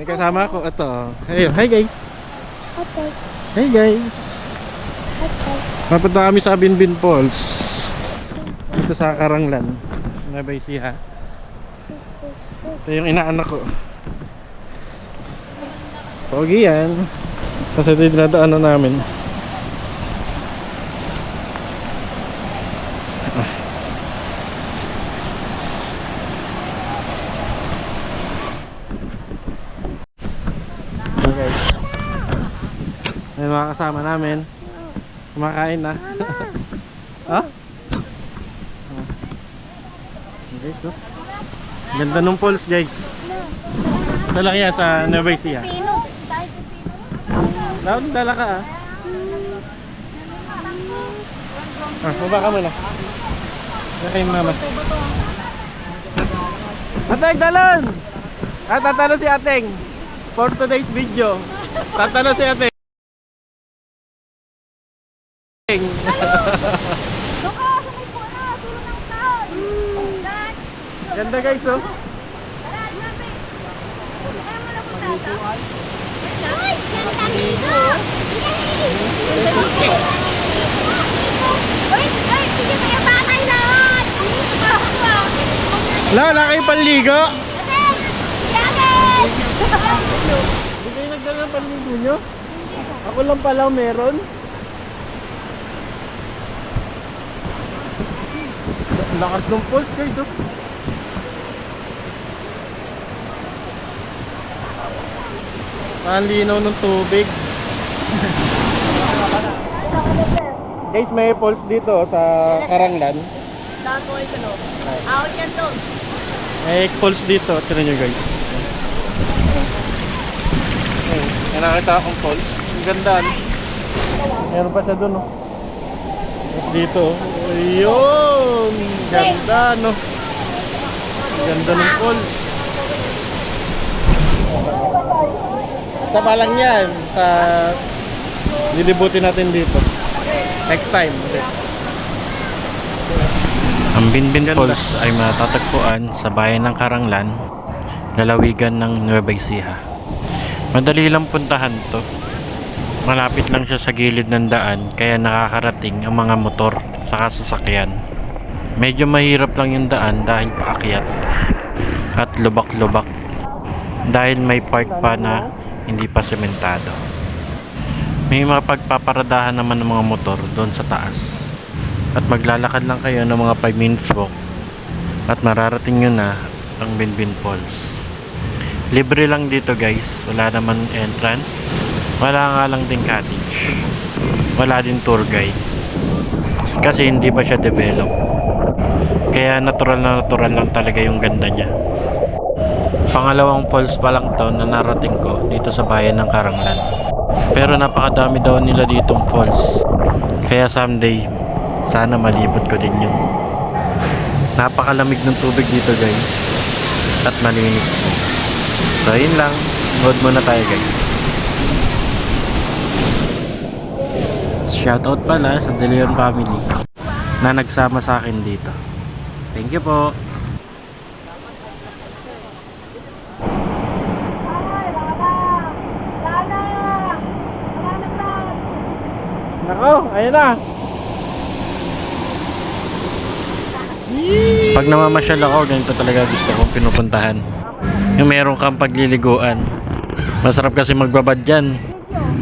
kasama ako. Ito. Hey, hi guys. Okay. Hey guys. Okay. Mapunta kami sa Binbin Falls. Dito sa Karanglan. Nueva Ecija. Ito yung inaanak ko. Pogi yan. Kasi ito yung dinadaanan namin. Okay. May mga kasama namin. Kumakain na. Ha? Okay, so. Ganda ng falls guys. Ito lang yan sa Nueva Ecija. Dala ka ah. Baba ka muna. Okay mama. Ateng, talon! Tatalo si Ateng. For today's video. Tatalo si Ateng. Ganda guys oh. Wala kayo panligo? Hindi kayo nagdala ng panligo nyo? Ako lang pala meron. Lakas ng falls guys oh. Ang linaw ng tubig. Guys, may falls dito sa Karanglan. May falls dito, tira nyo guys. May nakita akong falls. Ang ganda. Meron pa siya dun oh. Dito oh. Ayun! Ganda no. Ganda ng falls. Sama lang yan sa lilibutin natin dito next time. Ang Binbin Falls ay matatagpuan sa bayan ng Karanglan, lalawigan ng Nueva Ecija. Madali lang puntahan to. Malapit lang siya sa gilid ng daan, kaya nakakarating ang mga motor sa sasakyan. Medyo mahirap lang yung daan dahil paakyat at lubak-lubak dahil may part pa na hindi pa sementado. May mga pagpaparadahan naman ng mga motor doon sa taas. At maglalakad lang kayo ng mga 5 minutes walk at mararating nyo na ang Binbin Falls. Libre lang dito guys. Wala naman entrance. Wala nga lang din cottage. Wala din tour guide. Kasi hindi pa siya develop. Kaya natural na natural lang talaga yung ganda niya. Pangalawang falls pa lang to na narating ko dito sa bayan ng Karanglan. Pero napakadami daw nila ditong falls. Kaya someday, sana malibot ko din yun. Napakalamig ng tubig dito guys. At malinis po. So yun lang. Load muna tayo guys. Shoutout pala sa De Leon family na nagsama sa akin dito. Thank you po. Nako, ayun na. Pag namamasyal ako, ganito talaga gusto kong pinupuntahan. Yung meron kang pagliliguan. Masarap kasi magbabad dyan.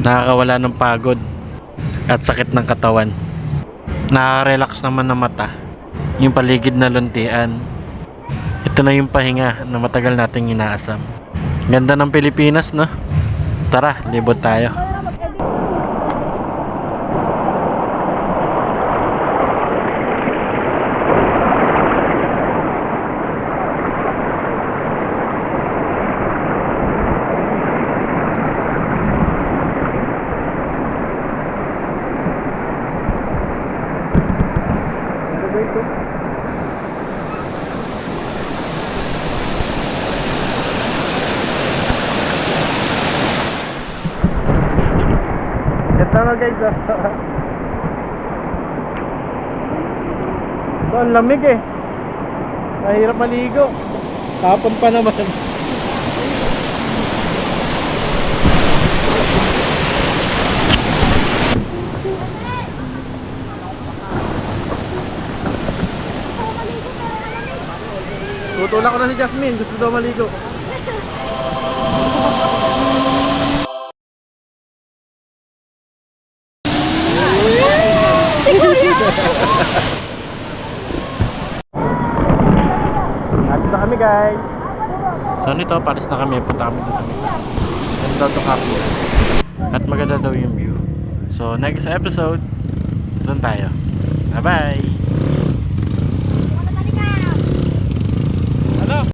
Nakakawala ng pagod at sakit ng katawan. Nakaka-relax naman ng mata. Yung paligid na luntian. Ito na yung pahinga na matagal nating inaasam. Ganda ng Pilipinas, no? Tara, libot tayo. Ganda na guys. So, ang lamig eh. Mahirap maligo. Hapon pa naman. Tulak ko na si Jasmine, gusto daw maligo. Nandito na kami guys. So nito, palis na kami. Punta kami doon kami. Ganda to happy. At maganda daw yung view. So next episode, doon tayo. Bye bye!